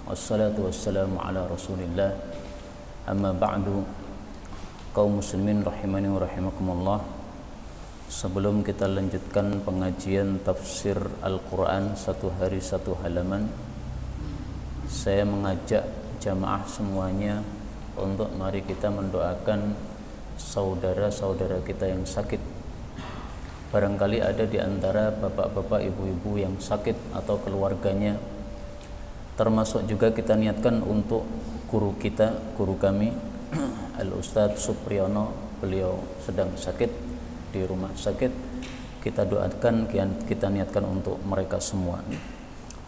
Wassalatu wassalamu ala Rasulillah. Amma ba'du. Kaum muslimin rahimani wa rahimakumullah. Sebelum kita lanjutkan pengajian tafsir Al-Quran satu hari satu halaman, saya mengajak jamaah semuanya untuk mari kita mendoakan saudara-saudara kita yang sakit. Barangkali ada di antara bapak-bapak, ibu-ibu yang sakit atau keluarganya. Termasuk juga kita niatkan untuk guru kita, guru kami Al-Ustadz Supriyono, beliau sedang sakit di rumah sakit. Kita doakan, kita niatkan untuk mereka semua.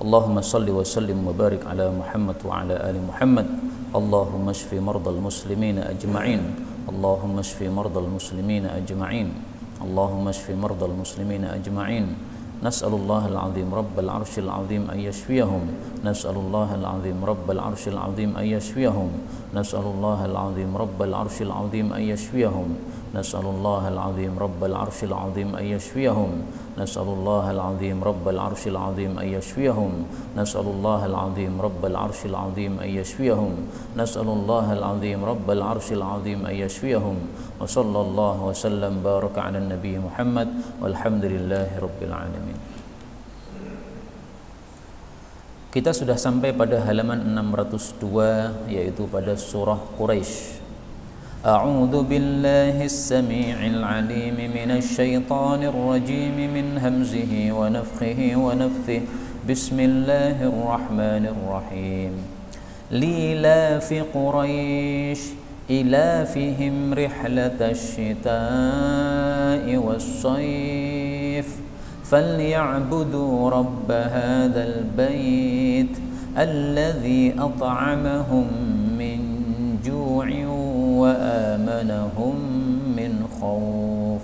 Allahumma salli wa sallim wa barik ala Muhammad wa ala ali Muhammad. Allahumma shfi mardal muslimina ajma'in. Allahumma shfi mardal muslimina ajma'in. Allahumma shfi mardal muslimina ajma'in. Nas'alullah al-azim rabbal arshil azim an yashfiyahum. Nas'alullah al-azim rabbal arshil azim an yashfiyahum. Nas'alullah al-azim rabbal arshil azim an yashfiyahum. Nas'alullah al-azim rabbal arshil azim an yashfiyahum. Nas'alullah al-azim rabbal arshil azim an yashfiyahum. Nas'alullah al-azim rabbal arshil azim an yashfiyahum. Nas'alullah al-azim rabbal arshil azim an yashfiyahum. Wa sallallahu wa sallam baraka ala nabi Muhammad walhamdulillahi rabbil alamin. Kita sudah sampai pada halaman 602, yaitu pada surah Quraisy. A'udzu billahi as-sami'il 'alim minasy syaithanir rajim min hamzihi wa nafthihi wa nafthihi. Bismillahirrahmanirrahim. Lilafi Quraisy ilafihim rihlatash shita'i was-sayf فليعبدوا رب هذا البيت الذي أطعمهم من جوع وآمنهم من خوف.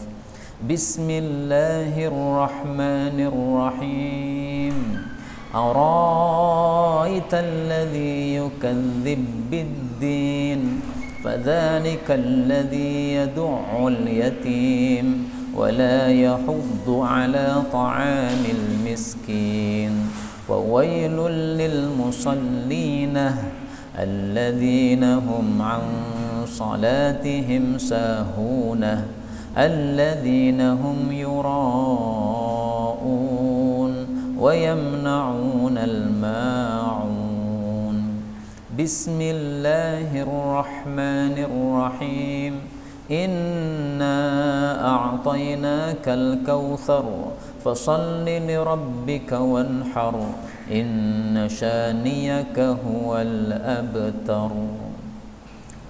بسم الله الرحمن الرحيم. أرأيت الذي يكذب بالدين فذلك الذي يدع اليتيم ولا يحض على طعام المسكين. فويل للمصلين الذين هم عن صلاتهم ساهون الذين هم يراءون ويمنعون الماعون. بسم الله الرحمن الرحيم. إنا أعطيناك الكوثر فصل لربك وانحر إن شانيك هو الأبتر.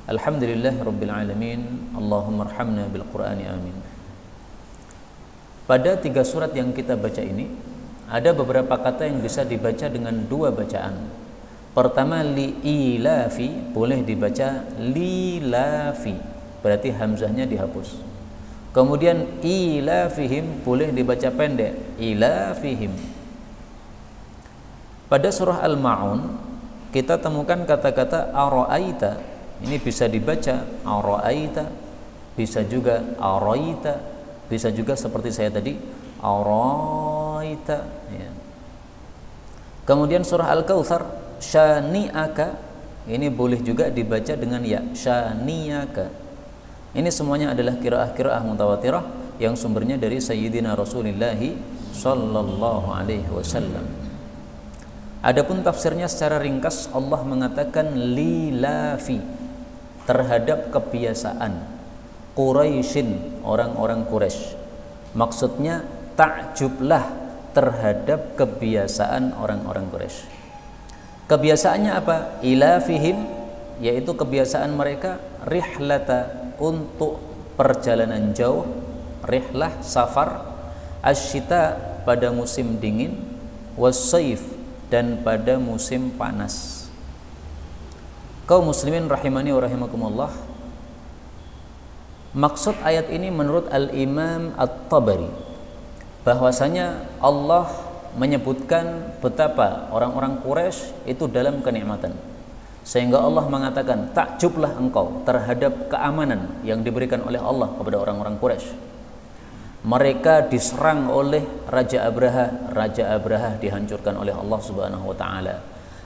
Alhamdulillah Rabbil Alamin. Allahumma arhamna bil Qur'ani amin. Pada 3 surat yang kita baca ini, ada beberapa kata yang bisa dibaca dengan 2 bacaan. Pertama, li'ilafi, boleh dibaca lilafi, berarti hamzahnya dihapus. Kemudian ilafihim boleh dibaca pendek, ilafihim. Pada surah Al-Ma'un kita temukan kata-kata ara'aita. Ini bisa dibaca ara'aita, bisa juga araita, bisa juga seperti saya tadi araita, ya. Kemudian surah Al-Kautsar syani'aka, ini boleh juga dibaca dengan ya, syani'aka. Ini semuanya adalah qiraah-qiraah mutawatirah yang sumbernya dari Sayyidina Rasulullah sallallahu alaihi wasallam. Adapun tafsirnya secara ringkas, Allah mengatakan lilafi, terhadap kebiasaan Quraisyin, orang-orang Quraisy. Maksudnya takjublah terhadap kebiasaan orang-orang Quraisy. Kebiasaannya apa? Ilafihim, yaitu kebiasaan mereka rihlata, untuk perjalanan jauh, rihlah safar, asyita pada musim dingin, wassaif dan pada musim panas. Kaum muslimin rahimani wa rahimakumullah, maksud ayat ini menurut Al-Imam At-Tabari bahwasanya Allah menyebutkan betapa orang-orang Quraisy itu dalam kenikmatan, sehingga Allah mengatakan takjublah engkau terhadap keamanan yang diberikan oleh Allah kepada orang-orang Quraisy. Mereka diserang oleh Raja Abraha dihancurkan oleh Allah Subhanahu wa taala.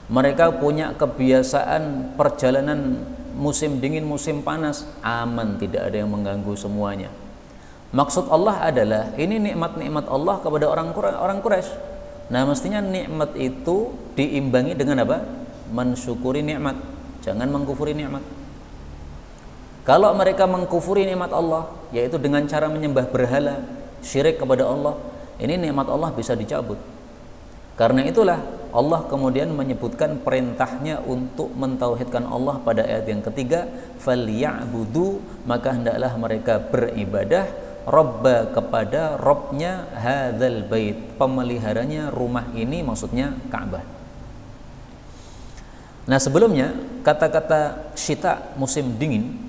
Mereka punya kebiasaan perjalanan musim dingin, musim panas, aman, tidak ada yang mengganggu semuanya. Maksud Allah adalah ini nikmat-nikmat Allah kepada orang Quraisy. Nah, mestinya nikmat itu diimbangi dengan apa? Mensyukuri nikmat, jangan mengkufuri nikmat. Kalau mereka mengkufuri nikmat Allah, yaitu dengan cara menyembah berhala, syirik kepada Allah, ini nikmat Allah bisa dicabut. Karena itulah Allah kemudian menyebutkan perintahnya untuk mentauhidkan Allah pada ayat yang ketiga, falyabudu, maka hendaklah mereka beribadah, robba, kepada robnya hadzal bait, pemeliharanya rumah ini, maksudnya Ka'bah. Nah, sebelumnya kata-kata syita, musim dingin,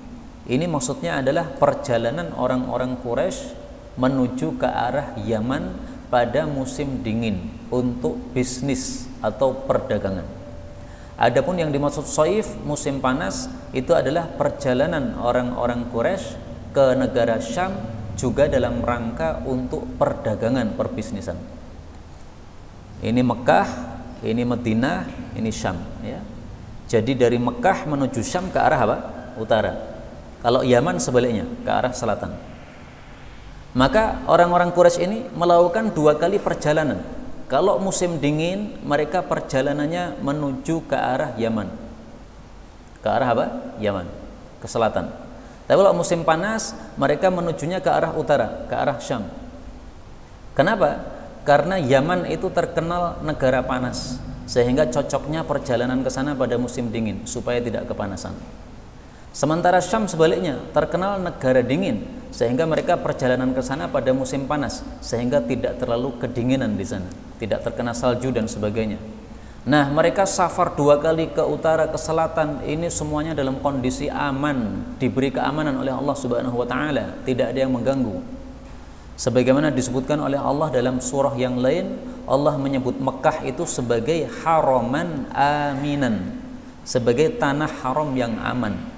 ini maksudnya adalah perjalanan orang-orang Quraisy menuju ke arah Yaman pada musim dingin untuk bisnis atau perdagangan. Adapun yang dimaksud shaif, musim panas, itu adalah perjalanan orang-orang Quraisy ke negara Syam juga dalam rangka untuk perdagangan, perbisnisan. Ini Mekah, ini Madinah, ini Syam, ya. Jadi dari Mekah menuju Syam ke arah apa? Utara. Kalau Yaman sebaliknya, ke arah selatan. Maka orang-orang Quraisy ini melakukan 2 kali perjalanan. Kalau musim dingin, mereka perjalanannya menuju ke arah Yaman. Ke arah apa? Yaman, ke selatan. Tapi kalau musim panas, mereka menujunya ke arah utara, ke arah Syam. Kenapa? Karena Yaman itu terkenal negara panas, sehingga cocoknya perjalanan ke sana pada musim dingin supaya tidak kepanasan. Sementara Syam sebaliknya terkenal negara dingin, sehingga mereka perjalanan ke sana pada musim panas, sehingga tidak terlalu kedinginan di sana, tidak terkena salju dan sebagainya. Nah, mereka safar 2 kali ke utara, ke selatan, ini semuanya dalam kondisi aman, diberi keamanan oleh Allah Subhanahu wa taala, tidak ada yang mengganggu. Sebagaimana disebutkan oleh Allah dalam surah yang lain, Allah menyebut Mekah itu sebagai haraman aminan, sebagai tanah haram yang aman.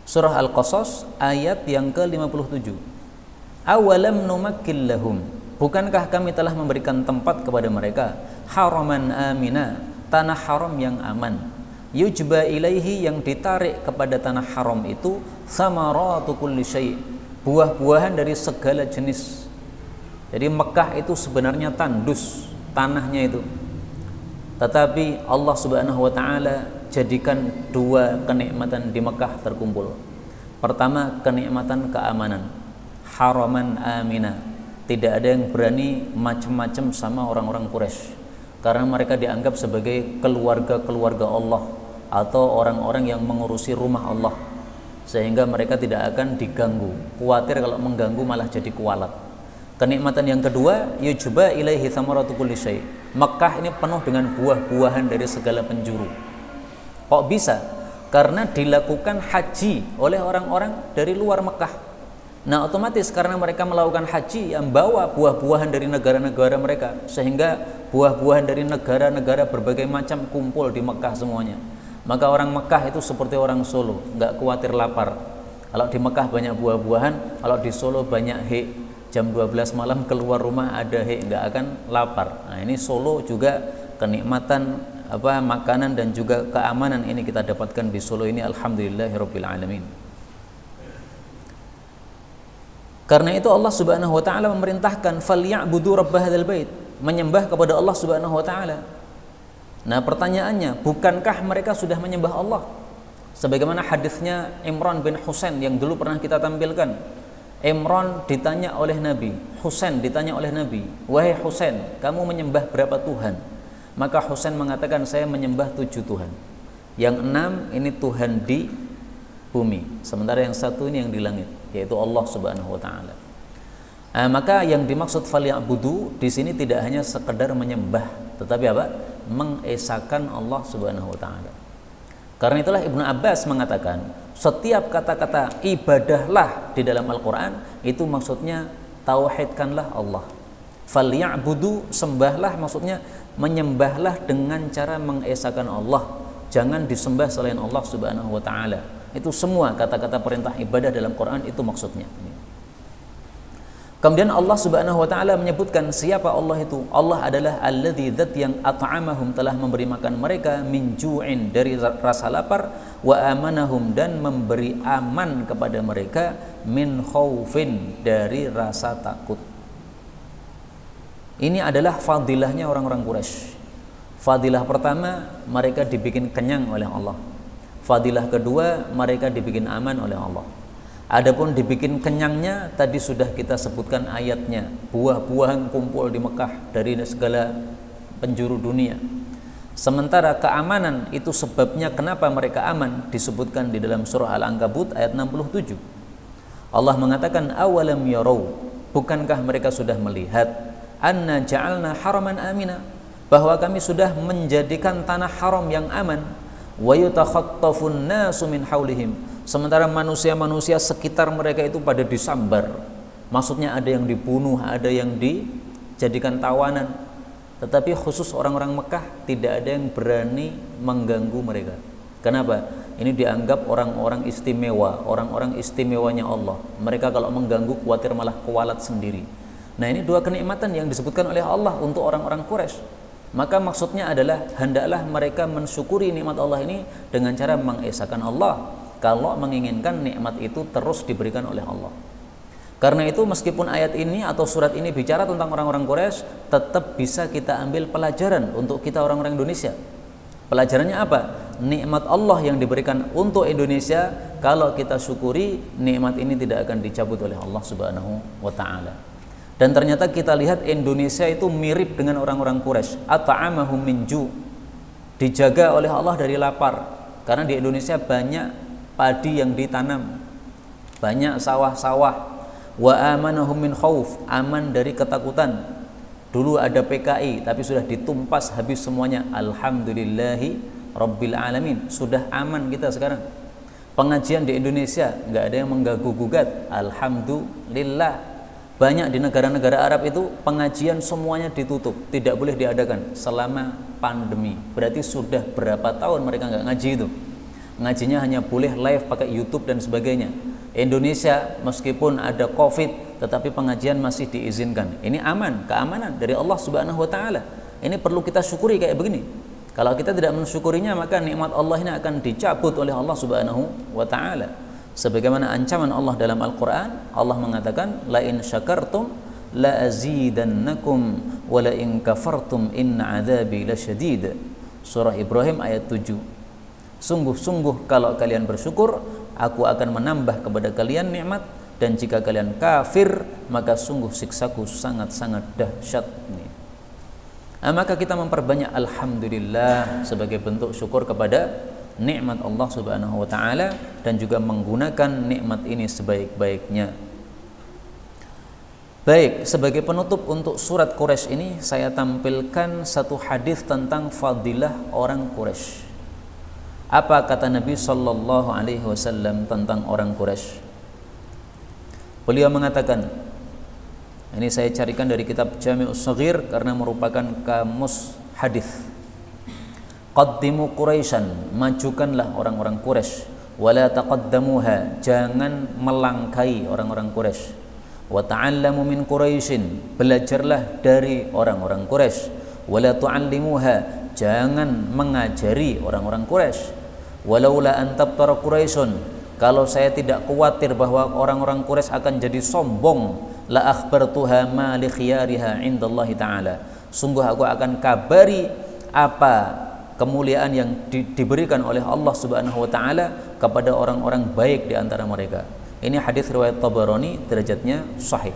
Surah Al-Qasas ayat yang ke-57. Awalam numakkil lahum, bukankah kami telah memberikan tempat kepada mereka, haraman amina, tanah haram yang aman, yujba ilaihi, yang ditarik kepada tanah haram itu, samaratu kulli syai', buah-buahan dari segala jenis. Jadi Mekah itu sebenarnya tandus tanahnya itu, tetapi Allah Subhanahu wa taala jadikan 2 kenikmatan di Mekah terkumpul. Pertama, kenikmatan keamanan, haraman amina, tidak ada yang berani macam-macam sama orang-orang Quraisy, karena mereka dianggap sebagai keluarga-keluarga Allah atau orang-orang yang mengurusi rumah Allah, sehingga mereka tidak akan diganggu, khawatir kalau mengganggu malah jadi kualat. Kenikmatan yang kedua, yujba ilaihi thamaratu kulli syai', Mekah ini penuh dengan buah-buahan dari segala penjuru. Kok bisa? Karena dilakukan haji oleh orang-orang dari luar Mekah. Nah, otomatis karena mereka melakukan haji yang bawa buah-buahan dari negara-negara mereka, sehingga buah-buahan dari negara-negara berbagai macam kumpul di Mekah semuanya. Maka orang Mekah itu seperti orang Solo, nggak khawatir lapar. Kalau di Mekah banyak buah-buahan, kalau di Solo banyak hek. Jam 12 malam keluar rumah ada hek, nggak akan lapar. Nah, ini Solo juga kenikmatan makanan dan juga keamanan ini kita dapatkan di Solo ini, alhamdulillahirabbil alamin. Karena itu Allah Subhanahu wa taala memerintahkan falyabudu rabb hadzal bait, menyembah kepada Allah Subhanahu wa taala. Nah, pertanyaannya, bukankah mereka sudah menyembah Allah? Sebagaimana hadisnya Imran bin Husain yang dulu pernah kita tampilkan. Imran ditanya oleh Nabi, Husain ditanya oleh Nabi, wahai Husain, kamu menyembah berapa Tuhan? Maka Husain mengatakan, saya menyembah 7 Tuhan. Yang 6 ini Tuhan di bumi, sementara yang 1 ini yang di langit, yaitu Allah Subhanahu wa taala. Maka yang dimaksud falyabudu di sini tidak hanya sekedar menyembah, tetapi apa? Mengesahkan Allah Subhanahu wa taala. Karena itulah Ibnu Abbas mengatakan, setiap kata-kata ibadahlah di dalam Al-Qur'an itu maksudnya tauhidkanlah Allah. Falyabudu, sembahlah, maksudnya menyembahlah dengan cara mengesahkan Allah, jangan disembah selain Allah Subhanahu wa taala. Itu semua kata-kata perintah ibadah dalam Quran itu maksudnya. Kemudian Allah Subhanahu wa taala menyebutkan siapa Allah itu. Allah adalah alladzi dzat yang at'amahum, telah memberi makan mereka, min ju'in, dari rasa lapar, wa amanahum, dan memberi aman kepada mereka, min khaufin, dari rasa takut. Ini adalah fadilahnya orang-orang Quraisy. Fadilah pertama, mereka dibikin kenyang oleh Allah. Fadilah kedua, mereka dibikin aman oleh Allah. Adapun dibikin kenyangnya, tadi sudah kita sebutkan ayatnya, buah-buahan kumpul di Mekah dari segala penjuru dunia. Sementara keamanan itu sebabnya kenapa mereka aman, disebutkan di dalam surah Al-Ankabut ayat 67. Allah mengatakan, awalam yarau, bukankah mereka sudah melihat, anna ja'alna haraman amina, bahwa kami sudah menjadikan tanah haram yang aman, wa yutakhattafun nasu min haulihim, sementara manusia-manusia sekitar mereka itu pada disambar. Maksudnya ada yang dibunuh, ada yang dijadikan tawanan. Tetapi khusus orang-orang Mekah tidak ada yang berani mengganggu mereka. Kenapa? Ini dianggap orang-orang istimewa, orang-orang istimewanya Allah. Mereka kalau mengganggu khawatir malah kualat sendiri. Nah, ini dua kenikmatan yang disebutkan oleh Allah untuk orang-orang Quraisy. Maka maksudnya adalah hendaklah mereka mensyukuri nikmat Allah ini dengan cara mengesahkan Allah, kalau menginginkan nikmat itu terus diberikan oleh Allah. Karena itu meskipun ayat ini atau surat ini bicara tentang orang-orang Quraisy, tetap bisa kita ambil pelajaran untuk kita orang-orang Indonesia. Pelajarannya apa? Nikmat Allah yang diberikan untuk Indonesia, kalau kita syukuri, nikmat ini tidak akan dicabut oleh Allah Subhanahu wa taala. Dan ternyata kita lihat Indonesia itu mirip dengan orang-orang Quraisy. At'amahum min ju', dijaga oleh Allah dari lapar. Karena di Indonesia banyak padi yang ditanam, banyak sawah-sawah. Wa amanahum min khauf, aman dari ketakutan. Dulu ada PKI tapi sudah ditumpas habis semuanya. Alhamdulillahi rabbil alamin, sudah aman kita sekarang. Pengajian di Indonesia nggak ada yang mengganggu-gugat, alhamdulillah. Banyak di negara-negara Arab itu pengajian semuanya ditutup, tidak boleh diadakan selama pandemi. Berarti sudah berapa tahun mereka nggak ngaji itu. Ngajinya hanya boleh live pakai YouTube dan sebagainya. Indonesia meskipun ada COVID, tetapi pengajian masih diizinkan. Ini aman, keamanan dari Allah Subhanahu wa taala. Ini perlu kita syukuri kayak begini. Kalau kita tidak mensyukurinya, maka nikmat Allah ini akan dicabut oleh Allah Subhanahu wa taala. Sebagaimana ancaman Allah dalam Al-Qur'an, Allah mengatakan, la in syakartum la azidannakum wa la in kafartum inna adzabi lasyadid. Surah Ibrahim ayat 7. Sungguh-sungguh kalau kalian bersyukur, aku akan menambah kepada kalian nikmat, dan jika kalian kafir, maka sungguh siksaku sangat-sangat dahsyat. Nah, maka kita memperbanyak alhamdulillah sebagai bentuk syukur kepada nikmat Allah Subhanahu wa taala, dan juga menggunakan nikmat ini sebaik-baiknya. Baik, sebagai penutup untuk surat Quraisy ini, saya tampilkan satu hadis tentang fadilah orang Quraisy. Apa kata Nabi Sallallahu Alaihi Wasallam tentang orang Quraisy? Beliau mengatakan, ini saya carikan dari kitab Jami'us Shaghir karena merupakan kamus hadis. Qaddimu Quraisyan, majukanlah orang-orang Quraisy, wala taqaddamuha, jangan melangkai orang-orang Quraisy. Wa ta'allamu min Quraisyin, belajarlah dari orang-orang Quraisy. Wala tu'allimuha, jangan mengajari orang-orang Quraisy. Walaula an tabtara Quraisyun, kalau saya tidak khawatir bahwa orang-orang Quraisy akan jadi sombong, la akhbartuha ma li khiyariha indallahi ta'ala, sungguh aku akan kabari apa kemuliaan yang diberikan oleh Allah Subhanahu wa taala kepada orang-orang baik di antara mereka. Ini hadis riwayat Tabarani, derajatnya sahih.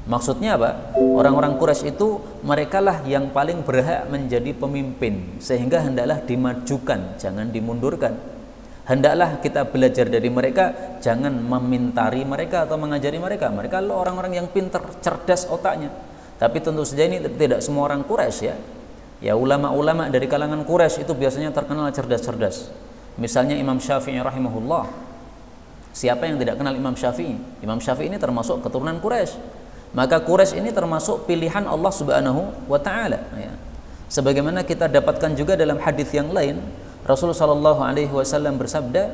Maksudnya apa? Orang-orang Quraisy itu merekalah yang paling berhak menjadi pemimpin, sehingga hendaklah dimajukan, jangan dimundurkan. Hendaklah kita belajar dari mereka, jangan memintari mereka atau mengajari mereka. Mereka adalah orang-orang yang pintar, cerdas otaknya. Tapi tentu saja ini tidak semua orang Quraisy ya. Ya, ulama-ulama dari kalangan Quraisy itu biasanya terkenal cerdas-cerdas. Misalnya Imam Syafi'i rahimahullah. Siapa yang tidak kenal Imam Syafi'i? Imam Syafi'i ini termasuk keturunan Quraisy. Maka Quraisy ini termasuk pilihan Allah Subhanahu wa taala ya. Sebagaimana kita dapatkan juga dalam hadis yang lain, Rasulullah sallallahu alaihi wasallam bersabda,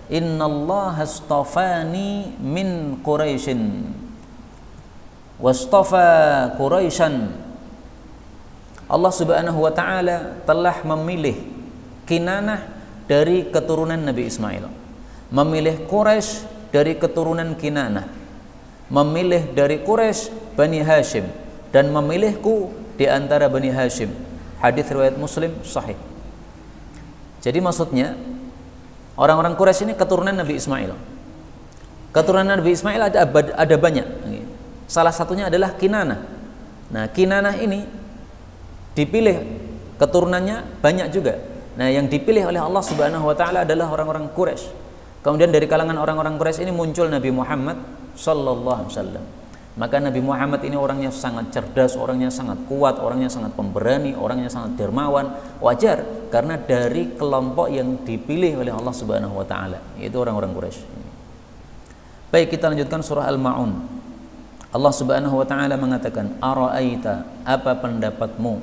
"Innallaha astafani min Quraisyin." wastafa Quraisyan. Allah Subhanahu wa taala telah memilih Kinanah dari keturunan Nabi Ismail, memilih Quraisy dari keturunan Kinanah, memilih dari Quraisy Bani Hashim, dan memilihku di antara Bani Hashim. Hadis riwayat Muslim sahih. Jadi maksudnya orang-orang Quraisy ini keturunan Nabi Ismail. Keturunan Nabi Ismail ada banyak. Salah satunya adalah Kinanah. Nah, Kinanah ini dipilih keturunannya banyak juga. Nah, yang dipilih oleh Allah Subhanahu wa taala adalah orang-orang Quraisy. Kemudian dari kalangan orang-orang Quraisy ini muncul Nabi Muhammad sallallahu alaihi wasallam. Maka Nabi Muhammad ini orangnya sangat cerdas, orangnya sangat kuat, orangnya sangat pemberani, orangnya sangat dermawan. Wajar karena dari kelompok yang dipilih oleh Allah Subhanahu wa taala, yaitu orang-orang Quraisy. Baik, kita lanjutkan surah Al-Maun. Allah Subhanahu wa taala mengatakan, "Ara'aita, apa pendapatmu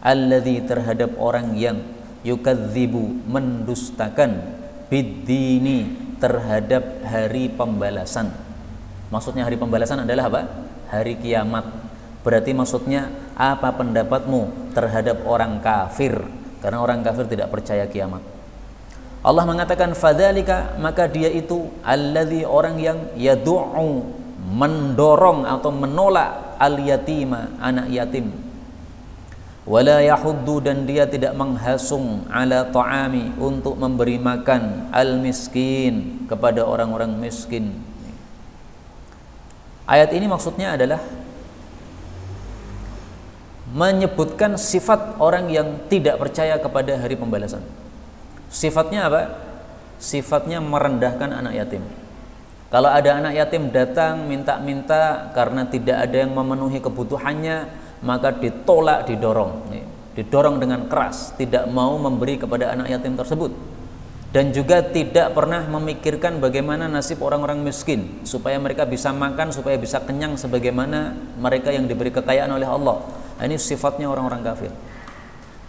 alladzi terhadap orang yang yukadzibu mendustakan biddini terhadap hari pembalasan." Maksudnya hari pembalasan adalah apa? Hari kiamat. Berarti maksudnya apa pendapatmu terhadap orang kafir? Karena orang kafir tidak percaya kiamat. Allah mengatakan fadzalika, maka dia itu alladzi, orang yang yad'u, mendorong atau menolak al-yatima, anak yatim, wala yahuddu, dan dia tidak menghasung ala ta'ami, untuk memberi makan al-miskin, kepada orang-orang miskin. Ayat ini maksudnya adalah menyebutkan sifat orang yang tidak percaya kepada hari pembalasan. Sifatnya apa? Sifatnya merendahkan anak yatim. Kalau ada anak yatim datang minta-minta karena tidak ada yang memenuhi kebutuhannya, maka ditolak, didorong dengan keras, tidak mau memberi kepada anak yatim tersebut. Dan juga tidak pernah memikirkan bagaimana nasib orang-orang miskin, supaya mereka bisa makan, supaya bisa kenyang sebagaimana mereka yang diberi kekayaan oleh Allah. Ini sifatnya orang-orang kafir.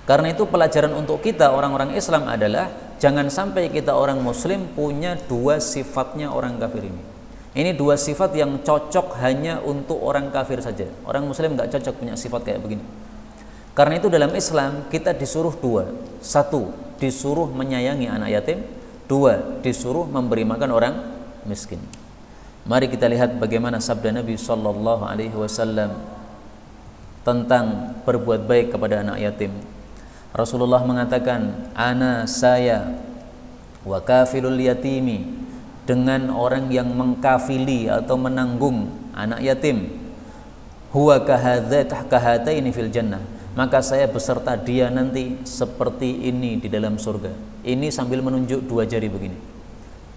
Karena itu pelajaran untuk kita orang-orang Islam adalah jangan sampai kita orang Muslim punya dua sifatnya orang kafir ini. Ini dua sifat yang cocok hanya untuk orang kafir saja. Orang Muslim nggak cocok punya sifat kayak begini. Karena itu dalam Islam kita disuruh dua. Satu, disuruh menyayangi anak yatim. Dua, disuruh memberi makan orang miskin. Mari kita lihat bagaimana sabda Nabi sallallahu alaihi wasallam tentang berbuat baik kepada anak yatim. Rasulullah mengatakan, ana, saya, wa kafilul yatimi, dengan orang yang mengkafili atau menanggung anak yatim, huwa kahataini fil jannah, maka saya beserta dia nanti seperti ini di dalam surga. Ini sambil menunjuk dua jari begini,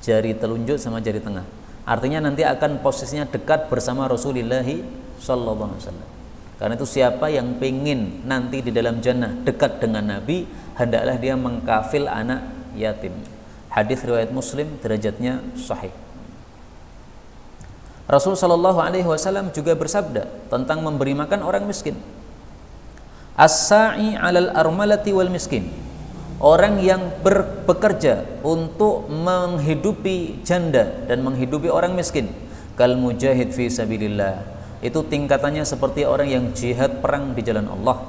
jari telunjuk sama jari tengah. Artinya nanti akan posisinya dekat bersama Rasulullah sallallahu alaihi wasallam. Karena itu siapa yang pengen nanti di dalam jannah dekat dengan Nabi, hendaklah dia mengkafil anak yatim. Hadis riwayat Muslim, derajatnya sahih. Rasul sallallahu alaihi wasallam juga bersabda tentang memberi makan orang miskin. As-sa'i 'alal armalati wal miskin. Orang yang bekerja untuk menghidupi janda dan menghidupi orang miskin, kal mujahid fi sabilillah. Itu tingkatannya seperti orang yang jihad perang di jalan Allah.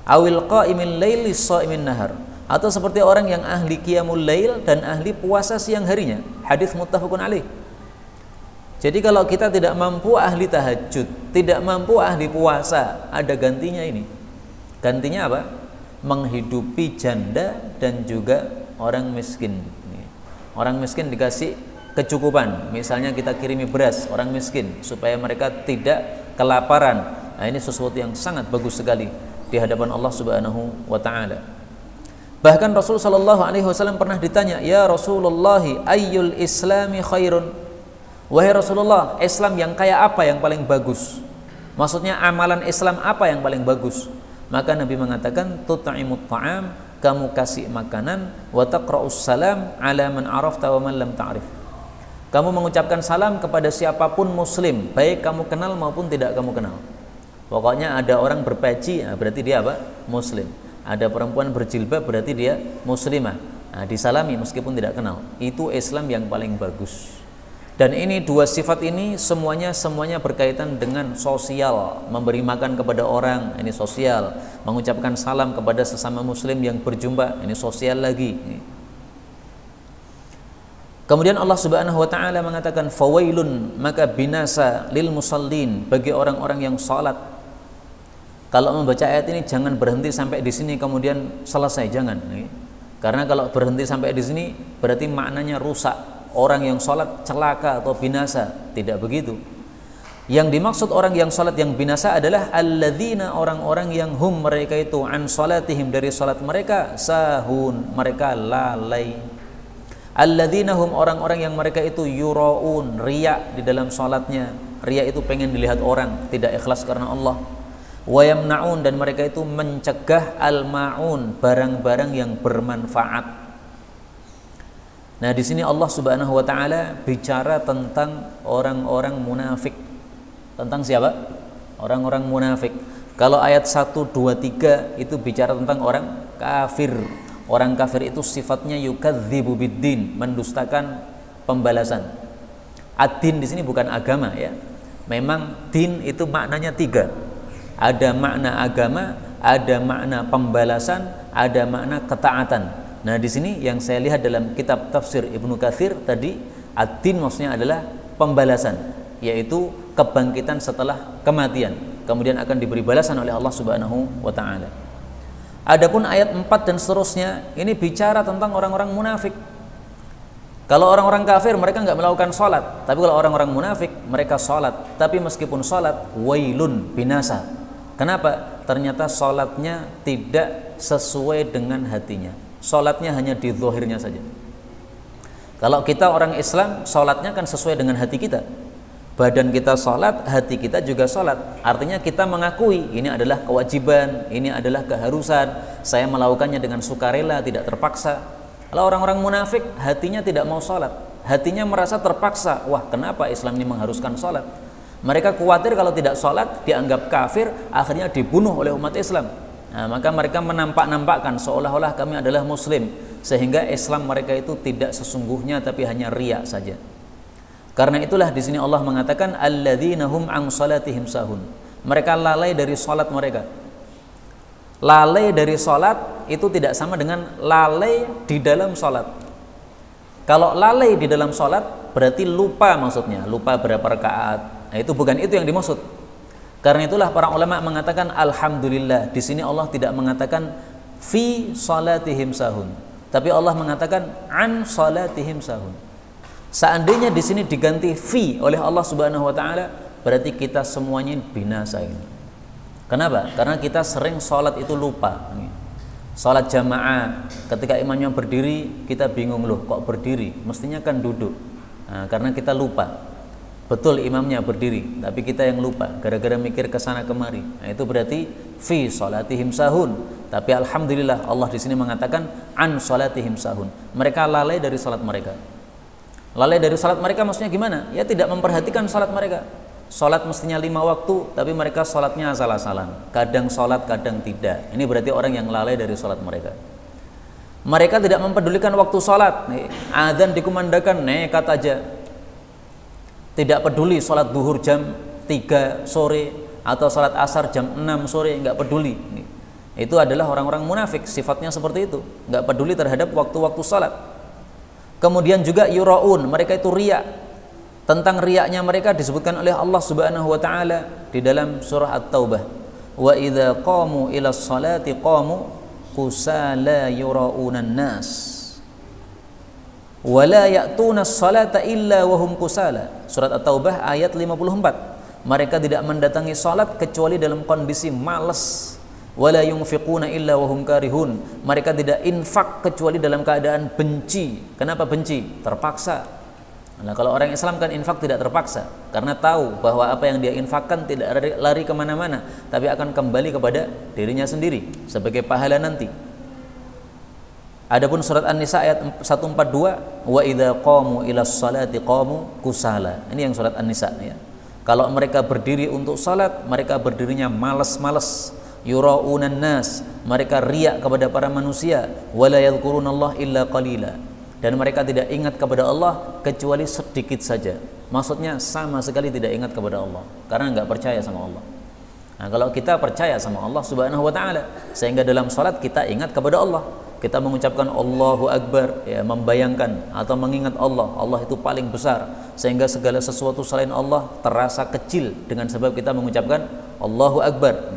Awil qa'imil laili sha'imin nahar, atau seperti orang yang ahli qiyamul lail dan ahli puasa siang harinya. Hadis muttafaqun alaih. Jadi kalau kita tidak mampu ahli tahajud, tidak mampu ahli puasa, ada gantinya ini. Gantinya apa? Menghidupi janda dan juga orang miskin. Orang miskin dikasih kecukupan. Misalnya kita kirimi beras orang miskin supaya mereka tidak kelaparan. Nah, ini sesuatu yang sangat bagus sekali di hadapan Allah Subhanahu wa taala. Bahkan Rasul sallallahu alaihi wasallam pernah ditanya, "Ya Rasulullah, ayyul islami khairun?" Wahai Rasulullah, Islam yang kayak apa yang paling bagus? Maksudnya amalan Islam apa yang paling bagus? Maka Nabi mengatakan, tut'imut ta'am, kamu kasih makanan, wa taqra'us salam ala man arafta wa man lam ta'rif. Kamu mengucapkan salam kepada siapapun muslim, baik kamu kenal maupun tidak kamu kenal. Pokoknya ada orang berpeci, nah berarti dia apa? Muslim. Ada perempuan berjilbab, berarti dia muslimah. Nah, disalami meskipun tidak kenal. Itu Islam yang paling bagus. Dan ini dua sifat ini semuanya berkaitan dengan sosial, memberi makan kepada orang, ini sosial, mengucapkan salam kepada sesama muslim yang berjumpa, ini sosial lagi. Kemudian Allah Subhanahu wa taala mengatakan fawailun, maka binasa lil musallin, bagi orang-orang yang salat. Kalau membaca ayat ini jangan berhenti sampai di sini kemudian selesai, jangan. Karena kalau berhenti sampai di sini berarti maknanya rusak. Orang yang sholat celaka atau binasa, tidak begitu. Yang dimaksud orang yang sholat yang binasa adalah alladzina, orang-orang yang hum, mereka itu an sholatihim, dari sholat mereka sahun, mereka lalai. Alladzina hum, orang-orang yang mereka itu yuraun, riya di dalam sholatnya. Riya itu pengen dilihat orang, tidak ikhlas karena Allah. Wa yamna'un, dan mereka itu mencegah al-ma'un, barang-barang yang bermanfaat. Nah, di sini Allah Subhanahu wa taala bicara tentang orang-orang munafik. Tentang siapa? Orang-orang munafik. Kalau ayat 1, 2, 3 itu bicara tentang orang kafir. Orang kafir itu sifatnya yukadzibu biddin, mendustakan pembalasan. Ad-din di sini bukan agama ya. Memang din itu maknanya 3. Ada makna agama, ada makna pembalasan, ada makna ketaatan. Nah, di sini yang saya lihat dalam kitab tafsir Ibnu Katsir tadi, ad-din maksudnya adalah pembalasan, yaitu kebangkitan setelah kematian, kemudian akan diberi balasan oleh Allah Subhanahu wa taala. Adapun ayat 4 dan seterusnya ini bicara tentang orang-orang munafik. Kalau orang-orang kafir mereka nggak melakukan sholat, tapi kalau orang-orang munafik mereka sholat, tapi meskipun sholat wailun, binasa. Kenapa? Ternyata sholatnya tidak sesuai dengan hatinya. Sholatnya hanya di zahirnya saja. Kalau kita orang Islam, sholatnya kan sesuai dengan hati kita. Badan kita sholat, hati kita juga sholat. Artinya kita mengakui ini adalah kewajiban, ini adalah keharusan, saya melakukannya dengan sukarela, tidak terpaksa. Kalau orang-orang munafik, hatinya tidak mau sholat, hatinya merasa terpaksa. Wah, kenapa Islam ini mengharuskan sholat? Mereka khawatir kalau tidak sholat dianggap kafir, akhirnya dibunuh oleh umat Islam. Nah, maka mereka menampak-nampakkan seolah-olah kami adalah muslim, sehingga Islam mereka itu tidak sesungguhnya tapi hanya riya saja. Karena itulah di sini Allah mengatakan alladzina hum an salatihim sahun. Mereka lalai dari salat mereka. Lalai dari salat itu tidak sama dengan lalai di dalam salat. Kalau lalai di dalam salat berarti lupa, maksudnya lupa berapa rakaat. Nah, itu bukan itu yang dimaksud. Karena itulah para ulama mengatakan alhamdulillah, di sini Allah tidak mengatakan fi salatihim sahun, tapi Allah mengatakan an salatihim sahun. Seandainya di sini diganti fi oleh Allah Subhanahu wa taala, berarti kita semuanya binasa ini. Kenapa? Karena kita sering salat itu lupa. Salat jamaah, ketika imamnya berdiri, kita bingung, loh kok berdiri? Mestinya kan duduk. Nah, karena kita lupa. Betul imamnya berdiri, tapi kita yang lupa gara-gara mikir ke sana kemari. Nah, itu berarti fi salatihim sahun. Tapi alhamdulillah Allah di sini mengatakan an salatihim sahun. Mereka lalai dari salat mereka. Lalai dari salat mereka maksudnya gimana? Ya tidak memperhatikan salat mereka. Salat mestinya 5 waktu, tapi mereka salatnya asal-asalan. Kadang salat, kadang tidak. Ini berarti orang yang lalai dari salat mereka. Mereka tidak mempedulikan waktu salat. Adzan dikumandangkan, nekat aja. Tidak peduli sholat duhur jam 3 sore atau sholat asar jam 6 sore, nggak peduli. Itu adalah orang-orang munafik, sifatnya seperti itu, nggak peduli terhadap waktu-waktu sholat. Kemudian juga yuraun, mereka itu riya. Tentang riyanya mereka disebutkan oleh Allah Subhanahu wa taala di dalam surah At-Taubah. Wa idza qamu ila sholati qamu kusala yuraunan nas. Wala ya'tuna as-salata illa wahum kusala. Surat At-Taubah ayat 54. Mereka tidak mendatangi salat kecuali dalam kondisi malas. Wala yunfiquna illa wahum karihun. Mereka tidak infak kecuali dalam keadaan benci. Kenapa benci? Terpaksa. Nah, kalau orang Islam kan infak tidak terpaksa, karena tahu bahwa apa yang dia infakkan tidak lari kemana-mana, tapi akan kembali kepada dirinya sendiri sebagai pahala nanti. Adapun surat An-Nisa ayat 142, wa idza qamu ilas salati qamu kusala. Ini yang surat An-Nisa ya. Kalau mereka berdiri untuk salat, mereka berdirinya malas-malas. Yuraunan nas, mereka riya kepada para manusia. Wala yadhkurunallah illa qalila. dan mereka tidak ingat kepada Allah kecuali sedikit saja. Maksudnya sama sekali tidak ingat kepada Allah karena nggak percaya sama Allah. Nah, kalau kita percaya sama Allah Subhanahu wa taala, sehingga dalam salat kita ingat kepada Allah, kita mengucapkan Allahu Akbar, ya, membayangkan atau mengingat Allah, Allah itu paling besar, sehingga segala sesuatu selain Allah terasa kecil dengan sebab kita mengucapkan Allahu Akbar.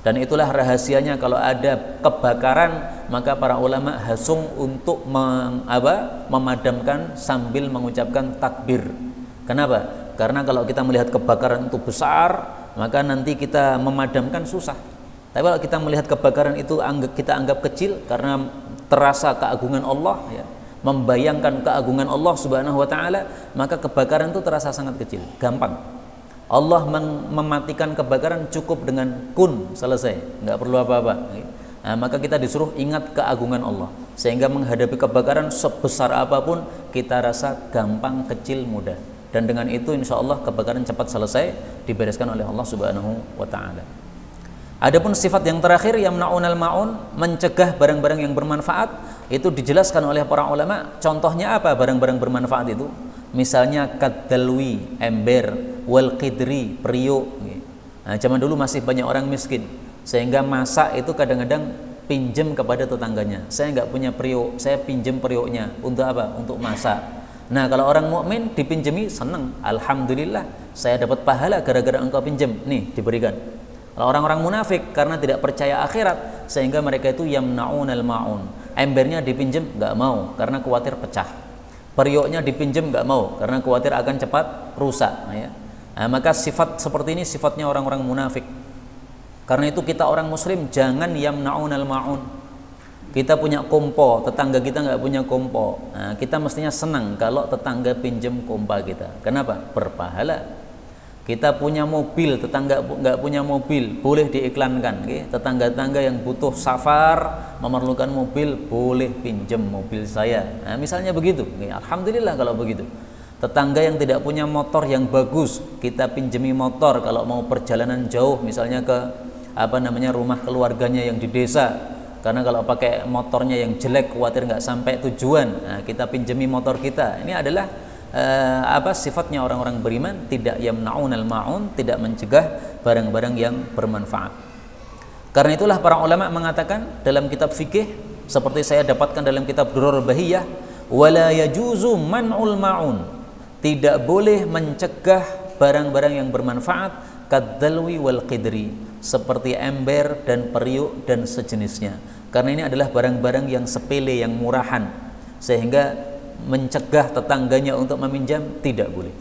Dan itulah rahasianya kalau ada kebakaran, maka para ulama hasung untuk memadamkan sambil mengucapkan takbir. Kenapa? Karena kalau kita melihat kebakaran itu besar, maka nanti kita memadamkan susah. Tapi kalau kita melihat kebakaran itu kita anggap kecil karena terasa keagungan Allah, ya, membayangkan keagungan Allah Subhanahu wa taala, maka kebakaran itu terasa sangat kecil, gampang. Allah mematikan kebakaran cukup dengan kun, selesai, nggak perlu apa-apa. Nah, maka kita disuruh ingat keagungan Allah, sehingga menghadapi kebakaran sebesar apapun kita rasa gampang, kecil, mudah. Dan dengan itu insya Allah kebakaran cepat selesai, dibereskan oleh Allah Subhanahu wa ta'ala. Adapun sifat yang terakhir, yamna'unal ma'un, mencegah barang-barang yang bermanfaat, itu dijelaskan oleh para ulama. Contohnya apa barang-barang bermanfaat itu? Misalnya kadalwi, ember, wal qidri, periuk. Nah, zaman dulu masih banyak orang miskin, sehingga masak itu kadang-kadang pinjam kepada tetangganya. Saya nggak punya periuk, saya pinjam periuknya. Untuk apa? Untuk masak. Nah, kalau orang mukmin dipinjemi, senang, alhamdulillah saya dapat pahala gara-gara engkau pinjam, nih diberikan. Kalau orang-orang munafik karena tidak percaya akhirat, sehingga mereka itu yamna'unal ma'un, embernya dipinjam nggak mau karena khawatir pecah, periuknya dipinjam nggak mau karena khawatir akan cepat rusak, ya. Nah, maka sifat seperti ini sifatnya orang-orang munafik. Karena itu kita orang muslim jangan yamna'unal ma'un. Kita punya kompo, tetangga kita nggak punya kompo. Nah, kita mestinya senang kalau tetangga pinjam kompa kita. Kenapa? Berpahala. Kita punya mobil, tetangga nggak punya mobil, boleh diiklankan. Okay? Tetangga-tetangga yang butuh safar, memerlukan mobil, boleh pinjam mobil saya. Nah, misalnya begitu. Okay? Alhamdulillah kalau begitu. Tetangga yang tidak punya motor yang bagus, kita pinjami motor kalau mau perjalanan jauh, misalnya ke rumah keluarganya yang di desa. Karena kalau pakai motornya yang jelek, khawatir nggak sampai tujuan, nah, kita pinjami motor kita. Ini adalah sifatnya orang-orang beriman, tidak yamna'unal ma'un, tidak mencegah barang-barang yang bermanfaat. Karena itulah para ulama mengatakan dalam kitab fikih, seperti saya dapatkan dalam kitab Durrul Bahiyah, wala yajuzu man'ul ma'un, tidak boleh mencegah barang-barang yang bermanfaat, kadzalwi wal qidri, seperti ember dan periuk dan sejenisnya. Karena ini adalah barang-barang yang sepele, yang murahan, sehingga mencegah tetangganya untuk meminjam tidak boleh.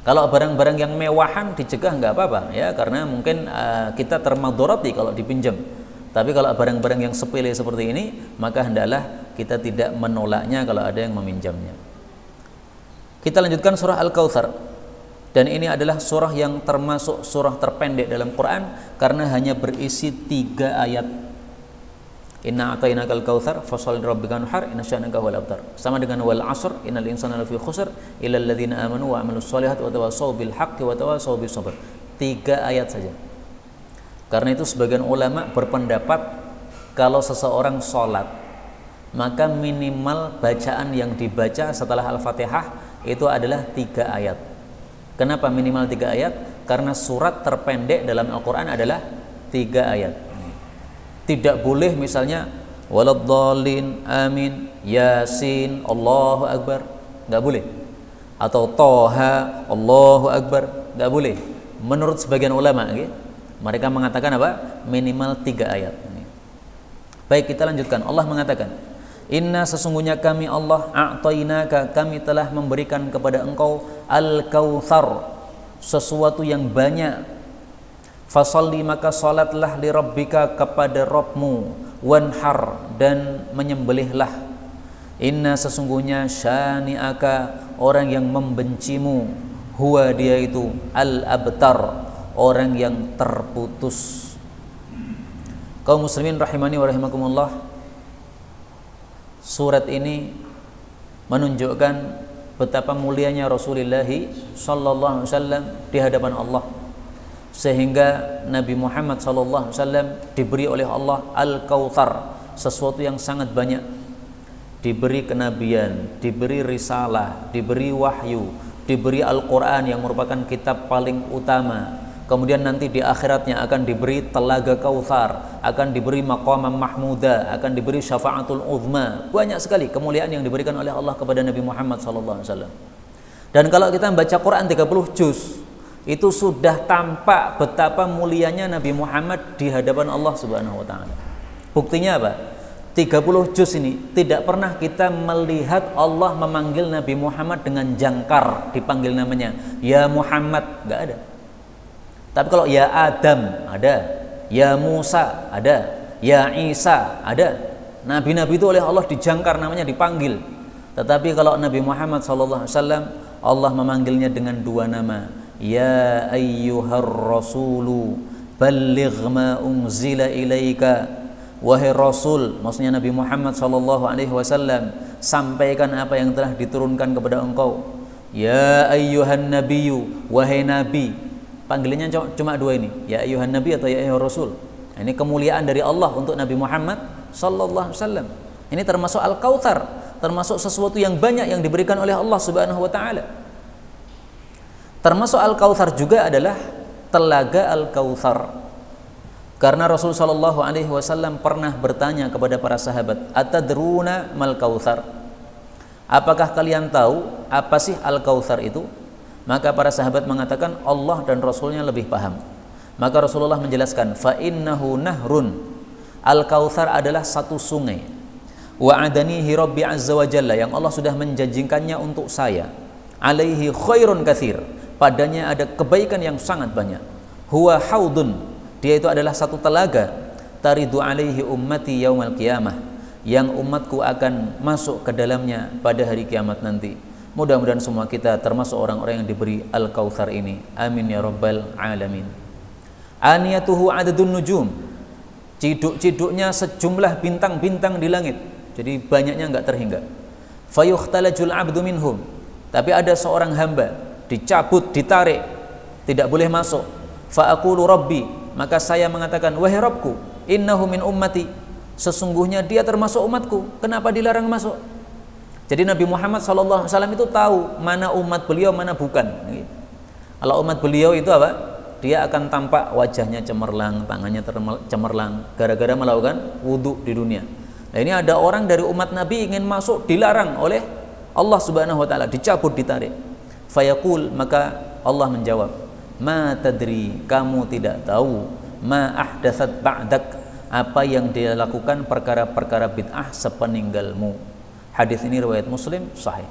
Kalau barang-barang yang mewahan dicegah nggak apa-apa, ya, karena mungkin kita termadorati kalau dipinjam. Tapi kalau barang-barang yang sepele seperti ini, maka hendaklah kita tidak menolaknya kalau ada yang meminjamnya. Kita lanjutkan surah Al-Kautsar. Dan ini adalah surah yang termasuk surah terpendek dalam Quran karena hanya berisi 3 ayat. Inna a'tainakal kautsar fasholli lirabbika wanhar inna syani'aka huwal abtar. Sama dengan wal 'asr innal insana lafi khusr illal ladzina amanu wa 'amilus sholihati wa tawassaw bil haqqi wa tawassaw bis sabr. 3 ayat saja. Karena itu sebagian ulama berpendapat kalau seseorang sholat, maka minimal bacaan yang dibaca setelah Al-Fatihah itu adalah 3 ayat. Kenapa minimal 3 ayat? Karena surat terpendek dalam Al-Quran adalah 3 ayat. Tidak boleh misalnya waladhdallin, amin, yasin, Allahu Akbar, nggak boleh. Atau Toha, Allahu Akbar, nggak boleh. Menurut sebagian ulama, mereka mengatakan apa? Minimal 3 ayat. Baik, kita lanjutkan. Allah mengatakan, Inna sesungguhnya kami Allah a'tainaka, kami telah memberikan kepada engkau al-kautsar, sesuatu yang banyak. Fasalli maka salatlah li rabbika, kepada Rabbmu, wanhar dan menyembelihlah. Inna sesungguhnya syani'aka, orang yang membencimu, huwa dia itu al-abtar, orang yang terputus. Kaum muslimin rahimani wa rahimakumullah, surat ini menunjukkan betapa mulianya Rasulullah sallallahu alaihi wasallam di hadapan Allah, sehingga Nabi Muhammad sallallahu alaihi wasallam diberi oleh Allah Al-Kautsar, sesuatu yang sangat banyak. diberi kenabian, diberi risalah, diberi wahyu, diberi Al-Quran yang merupakan kitab paling utama, kemudian nanti di akhiratnya akan diberi telaga Kautsar, akan diberi maqamam mahmuda, akan diberi syafaatul uzma. Banyak sekali kemuliaan yang diberikan oleh Allah kepada Nabi Muhammad SAW. Dan kalau kita membaca Quran 30 juz, itu sudah tampak betapa mulianya Nabi Muhammad di hadapan Allah Subhanahu wa taala. Buktinya apa? 30 juz ini tidak pernah kita melihat Allah memanggil Nabi Muhammad dengan jangkar, dipanggil namanya ya Muhammad, enggak ada. Tapi kalau ya Adam ada, ya Musa ada, ya Isa ada. Nabi-nabi itu oleh Allah dijangkar namanya, dipanggil. Tetapi kalau Nabi Muhammad SAW, Allah memanggilnya dengan dua nama. Ya ayyuhar rasulu balligh ma unzila ilaika. Wahai Rasul, maksudnya Nabi Muhammad SAW, sampaikan apa yang telah diturunkan kepada engkau. Ya ayyuhan nabiyyu, wahai Nabi. Panggilannya cuma dua ini, ya ayyuhan nabi atau ya ayyuhar rasul. Ini kemuliaan dari Allah untuk Nabi Muhammad SAW. Ini termasuk Al-Kautsar, termasuk sesuatu yang banyak yang diberikan oleh Allah Subhanahu wa taala. Termasuk Al-Kautsar juga adalah telaga Al-Kautsar. Karena Rasul sallallahu alaihi wasallam pernah bertanya kepada para sahabat, "Atadruna mal kautsar?" Apakah kalian tahu apa sih Al-Kautsar itu? Maka para sahabat mengatakan Allah dan Rasulnya lebih paham. Maka Rasulullah menjelaskan, "Fa innahu nahrun." Al-Kautsar adalah satu sungai. Wa adanihi Rabbi azza wa jalla, yang Allah sudah menjanjikannya untuk saya. Alaihi khairun katsir. Padanya ada kebaikan yang sangat banyak. Huwa haudun. Dia itu adalah satu telaga. Taridu alaihi ummati yaumal qiyamah, yang umatku akan masuk ke dalamnya pada hari kiamat nanti. Mudah-mudahan semua kita termasuk orang-orang yang diberi Al-Kautsar ini. Amin ya rabbal alamin. Aniyatuhu adadun nujum. Ciduk-ciduknya sejumlah bintang-bintang di langit. Jadi banyaknya enggak terhingga. Fayukhtalajul abdu minhum. Tapi ada seorang hamba dicabut, ditarik, tidak boleh masuk. Fa aqulu rabbi, maka saya mengatakan, wahai Rabbku, innahu min ummati, sesungguhnya dia termasuk umatku, kenapa dilarang masuk? Jadi Nabi Muhammad SAW itu tahu mana umat beliau, mana bukan. Kalau umat beliau itu apa? Dia akan tampak wajahnya cemerlang, tangannya cemerlang, gara-gara melakukan wudhu di dunia. Nah, ini ada orang dari umat Nabi ingin masuk, dilarang oleh Allah Subhanahu wa taala, dicabut, ditarik. Fayaqul, maka Allah menjawab, ma tadri, kamu tidak tahu, ma ahdatsat ba'dak, apa yang dia lakukan perkara-perkara bid'ah sepeninggalmu. Hadis ini riwayat Muslim, sahih.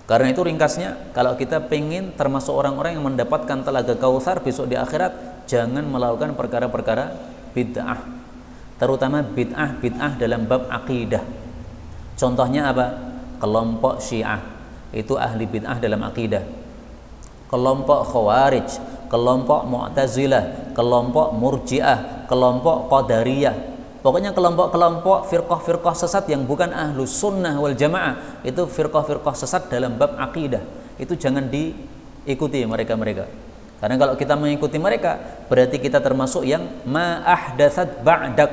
Karena itu ringkasnya, kalau kita pengen termasuk orang-orang yang mendapatkan telaga Kautsar besok di akhirat, jangan melakukan perkara-perkara bid'ah, terutama bid'ah dalam bab akidah. Contohnya apa? Kelompok Syiah itu ahli bid'ah dalam akidah. Kelompok Khawarij, kelompok Mu'tazilah, kelompok Murji'ah, kelompok Qadariyah. Pokoknya kelompok-kelompok firqah-firqah sesat yang bukan ahlus sunnah wal jamaah, itu firqah-firqah sesat dalam bab akidah. Itu jangan diikuti mereka-mereka. Karena kalau kita mengikuti mereka, berarti kita termasuk yang ma ahdatsat ba'dak,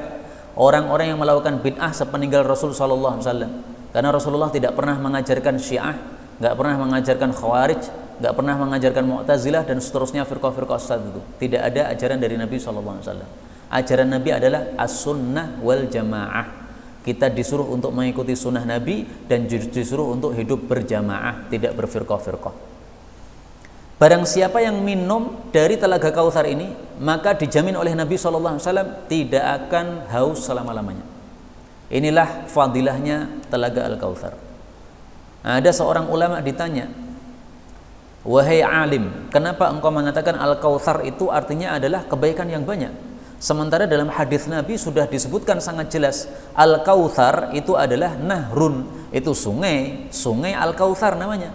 orang-orang yang melakukan bid'ah sepeninggal Rasul sallallahu alaihi wasallam. Karena Rasulullah tidak pernah mengajarkan Syiah, enggak pernah mengajarkan Khawarij, enggak pernah mengajarkan Mu'tazilah dan seterusnya firqah-firqah sesat itu. Tidak ada ajaran dari Nabi SAW. Ajaran Nabi adalah as-sunnah wal jamaah. Kita disuruh untuk mengikuti sunnah Nabi dan disuruh untuk hidup berjamaah, tidak berfirqah-firqah. Barang siapa yang minum dari telaga Kautsar ini, maka dijamin oleh Nabi SAW tidak akan haus selama-lamanya. Inilah fadilahnya telaga Al-Kautsar. Ada seorang ulama ditanya, wahai alim, kenapa engkau mengatakan Al-Kautsar itu artinya adalah kebaikan yang banyak? Sementara dalam hadis Nabi sudah disebutkan sangat jelas, Al-Kautsar itu adalah nahrun, itu sungai Al-Kautsar namanya.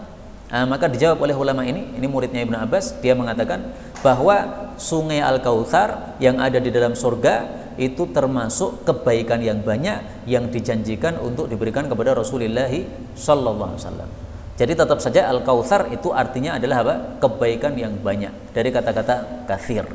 Maka dijawab oleh ulama ini muridnya Ibnu Abbas, dia mengatakan bahwa sungai Al-Kautsar yang ada di dalam surga itu termasuk kebaikan yang banyak yang dijanjikan untuk diberikan kepada Rasulullah sallallahu alaihi wasallam. Jadi tetap saja Al-Kautsar itu artinya adalah apa? Kebaikan yang banyak, dari kata-kata katsir.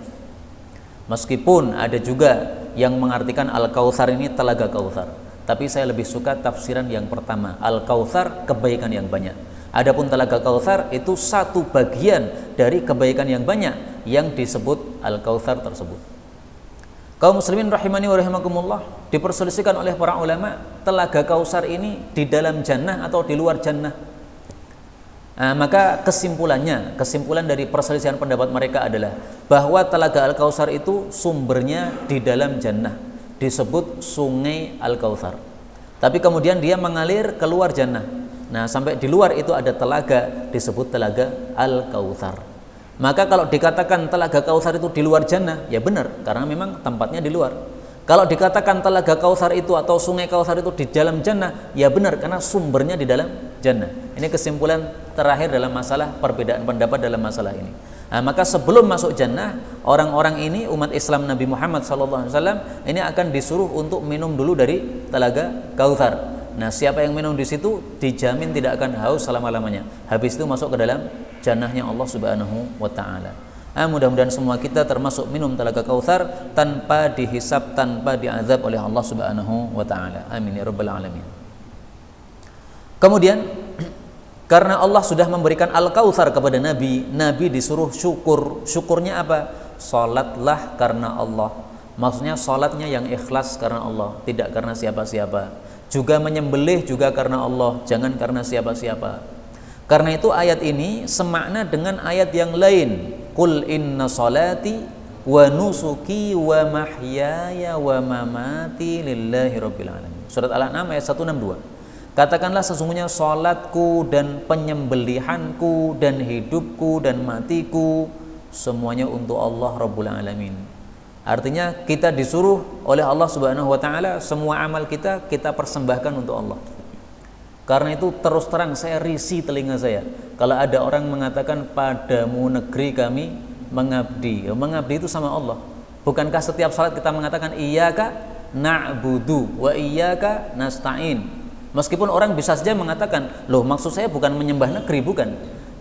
Meskipun ada juga yang mengartikan Al-Kautsar ini telaga Kautsar, Tapi saya lebih suka tafsiran yang pertama, Al-Kautsar, kebaikan yang banyak. Adapun Telaga Kautsar itu satu bagian dari kebaikan yang banyak yang disebut Al-Kautsar tersebut. Kaum muslimin rahimani wa rahimakumullah, diperselisihkan oleh para ulama, Telaga Kautsar ini di dalam jannah atau di luar jannah. Maka kesimpulan dari perselisihan pendapat mereka adalah bahwa Telaga Al-Kautsar itu sumbernya di dalam jannah, disebut Sungai Al-Kautsar. Tapi kemudian dia mengalir keluar jannah. Nah, sampai di luar itu ada telaga, disebut Telaga Al-Kautsar. Maka kalau dikatakan Telaga Kautsar itu di luar jannah, ya benar, karena memang tempatnya di luar. Kalau dikatakan Telaga Kautsar itu atau Sungai Kautsar itu di dalam jannah, ya benar, karena sumbernya di dalam jannah. Ini kesimpulan terakhir dalam masalah perbedaan pendapat dalam masalah ini. Maka sebelum masuk jannah, orang-orang ini, umat Islam Nabi Muhammad SAW, ini akan disuruh untuk minum dulu dari Telaga Kautsar. Nah, siapa yang minum di situ dijamin tidak akan haus selama-lamanya. Habis itu masuk ke dalam jannahnya Allah Subhanahu wa taala. Mudah-mudahan semua kita termasuk minum Telaga Kautsar tanpa dihisab, tanpa diazab oleh Allah Subhanahu wa taala. Amin ya rabbal alamin. Kemudian karena Allah sudah memberikan Al-Kautsar kepada Nabi, Nabi disuruh syukur. Syukurnya apa? Salatlah karena Allah. Maksudnya salatnya yang ikhlas karena Allah, tidak karena siapa-siapa. Juga menyembelih juga karena Allah, jangan karena siapa-siapa. Karena itu ayat ini semakna dengan ayat yang lain. Qul inna salati wa nusuki wa mahyaya wa mamati lillahi rabbil alamin. Surat Al-An'am ayat 162. Katakanlah sesungguhnya salatku dan penyembelihanku dan hidupku dan matiku semuanya untuk Allah Rabbul Alamin. Artinya kita disuruh oleh Allah Subhanahu wa taala, semua amal kita persembahkan untuk Allah. Karena itu terus terang saya risih telinga saya kalau ada orang mengatakan padamu negeri kami mengabdi. Mengabdi itu sama Allah. Bukankah setiap salat kita mengatakan iyyaka na'budu wa iyyaka nasta'in? Meskipun orang bisa saja mengatakan, loh maksud saya bukan menyembah negeri, bukan.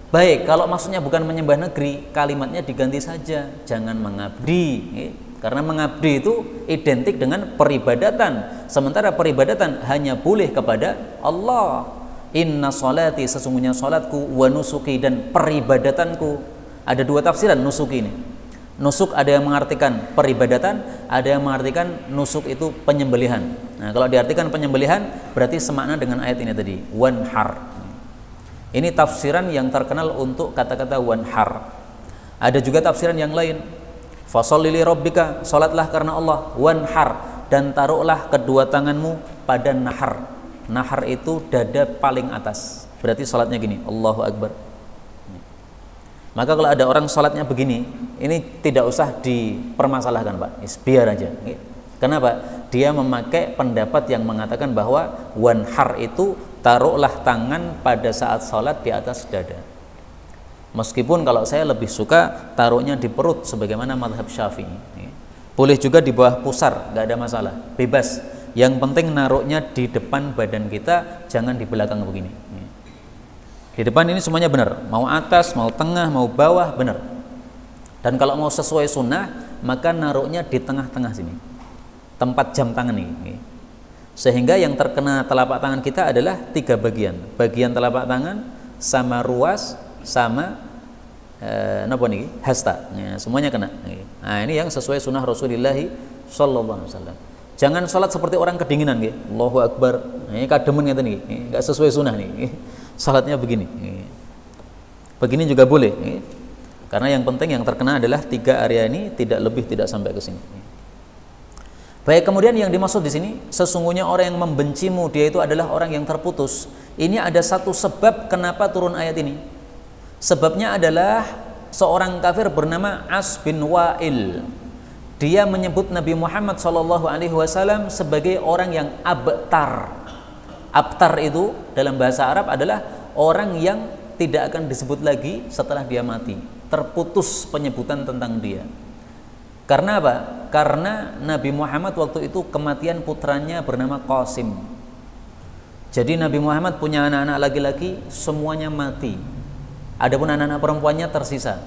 Baik, kalau maksudnya bukan menyembah negeri, kalimatnya diganti saja, jangan mengabdi. Karena mengabdi itu identik dengan peribadatan. Sementara peribadatan hanya boleh kepada Allah. Inna salati, sesungguhnya salatku, wa nusuki, dan peribadatanku. Ada dua tafsiran nusuki ini. Nusuk ada yang mengartikan peribadatan, ada yang mengartikan nusuk itu penyembelihan. Nah, kalau diartikan penyembelihan berarti semakna dengan ayat ini tadi, wanhar. Ini tafsiran yang terkenal untuk kata-kata wanhar. Ada juga tafsiran yang lain. Fasholli li rabbika, salatlah karena Allah, wanhar, dan taruhlah kedua tanganmu pada nahar. Nahar itu dada paling atas. Berarti salatnya gini, Allahu Akbar. Maka kalau ada orang salatnya begini, ini tidak usah dipermasalahkan, Pak. Biar aja. Kenapa? Dia memakai pendapat yang mengatakan bahwa wanhar itu taruhlah tangan pada saat salat di atas dada. Meskipun kalau saya lebih suka taruhnya di perut sebagaimana mazhab Syafi'i. Boleh juga di bawah pusar, nggak ada masalah, bebas. Yang penting naruhnya di depan badan kita, jangan di belakang begini. Di depan ini semuanya benar, mau atas, mau tengah, mau bawah, benar. Dan kalau mau sesuai sunnah, maka naruhnya di tengah-tengah sini, tempat jam tangan ini. Sehingga yang terkena telapak tangan kita adalah 3 bagian. Bagian telapak tangan sama ruas sama hasta, ya, semuanya kena. Nah, ini yang sesuai sunnah Rasulullah sallallahu alaihi wasallam. Jangan sholat seperti orang kedinginan, gitu. Allahu Akbar. Ini kademen ngeten nih, enggak sesuai sunnah nih. Salatnya begini. Begini juga boleh. Karena yang penting yang terkena adalah 3 area ini, tidak lebih, tidak sampai ke sini. Baik, kemudian yang dimaksud di sini, sesungguhnya orang yang membencimu dia itu adalah orang yang terputus. Ini ada satu sebab kenapa turun ayat ini. Sebabnya adalah seorang kafir bernama As bin Wa'il. Dia menyebut Nabi Muhammad SAW sebagai orang yang abtar. Abtar itu dalam bahasa Arab adalah orang yang tidak akan disebut lagi setelah dia mati. Terputus penyebutan tentang dia. Karena apa? Karena Nabi Muhammad waktu itu kematian putranya bernama Qasim. Jadi Nabi Muhammad punya anak-anak laki-laki, semuanya mati. Adapun anak-anak perempuannya tersisa.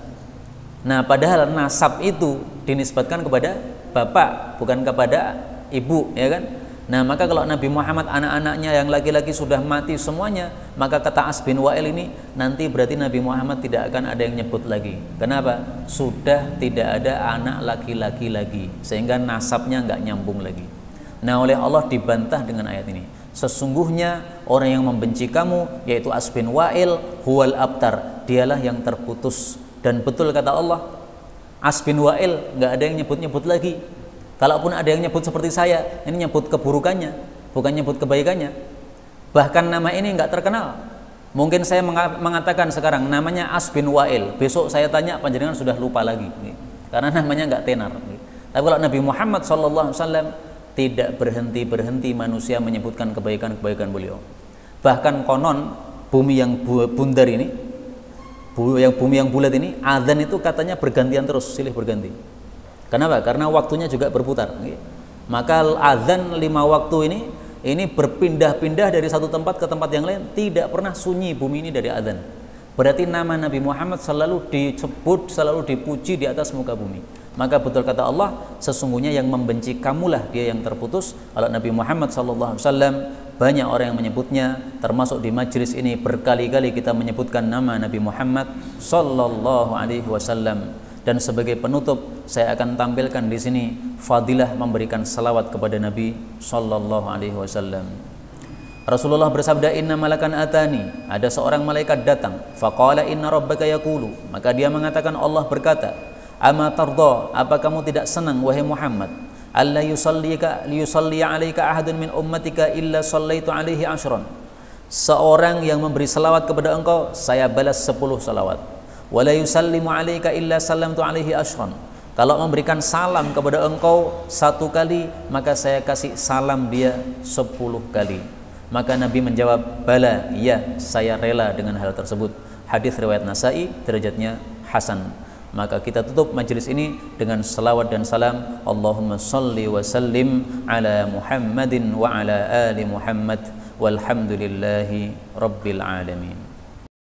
Nah, padahal nasab itu dinisbatkan kepada bapak, bukan kepada ibu, ya kan? Nah, maka kalau Nabi Muhammad anak-anaknya yang laki-laki sudah mati semuanya, maka kata As bin Wa'il ini nanti berarti Nabi Muhammad tidak akan ada yang nyebut lagi. Kenapa? Sudah tidak ada anak laki-laki lagi, sehingga nasabnya nggak nyambung lagi. Nah, oleh Allah dibantah dengan ayat ini. Sesungguhnya orang yang membenci kamu, yaitu As bin Wa'il, huwal abtar, dialah yang terputus. Dan betul kata Allah, As bin Wa'il nggak ada yang nyebut-nyebut lagi. Kalaupun ada yang nyebut seperti saya, ini nyebut keburukannya, bukan nyebut kebaikannya. Bahkan nama ini nggak terkenal. Mungkin saya mengatakan sekarang namanya As bin Wa'il, besok saya tanya panjenengan sudah lupa lagi, karena namanya nggak tenar. Tapi kalau Nabi Muhammad SAW tidak berhenti manusia menyebutkan kebaikan-kebaikan beliau. Bahkan konon bumi yang bundar ini, bumi yang bulat ini, azan itu katanya bergantian terus, silih berganti. Kenapa? Karena waktunya juga berputar. Maka azan 5 waktu ini berpindah-pindah dari satu tempat ke tempat yang lain, tidak pernah sunyi bumi ini dari azan. Berarti nama Nabi Muhammad selalu disebut, selalu dipuji di atas muka bumi. Maka betul kata Allah, sesungguhnya yang membenci kamulah dia yang terputus. Kalau Nabi Muhammad SAW banyak orang yang menyebutnya, termasuk di majelis ini berkali-kali kita menyebutkan nama Nabi Muhammad SAW. Dan sebagai penutup, saya akan tampilkan di sini fadilah memberikan salawat kepada Nabi sallallahu alaihi wasallam. Rasulullah bersabda, "Inna malakan atani," ada seorang malaikat datang, faqala inna rabbaka yaqulu, maka dia mengatakan, Allah berkata, "Ama tarda, apa kamu tidak senang wahai Muhammad, alla yusalli 'alaika ahadun min ummatika illa sallaitu 'alaihi 'ashran." Seorang yang memberi salawat kepada engkau, saya balas 10 salawat. Wala yusallimu 'alaika illa sallamtu 'alaihi 'ashran. Kalau memberikan salam kepada engkau 1 kali, maka saya kasih salam dia 10 kali. Maka Nabi menjawab, "Bala, ya, saya rela dengan hal tersebut." Hadis riwayat Nasa'i, derajatnya hasan. Maka kita tutup majelis ini dengan salawat dan salam. Allahumma salli wa sallim ala Muhammadin wa ala ali Muhammad walhamdulillahi rabbil alamin.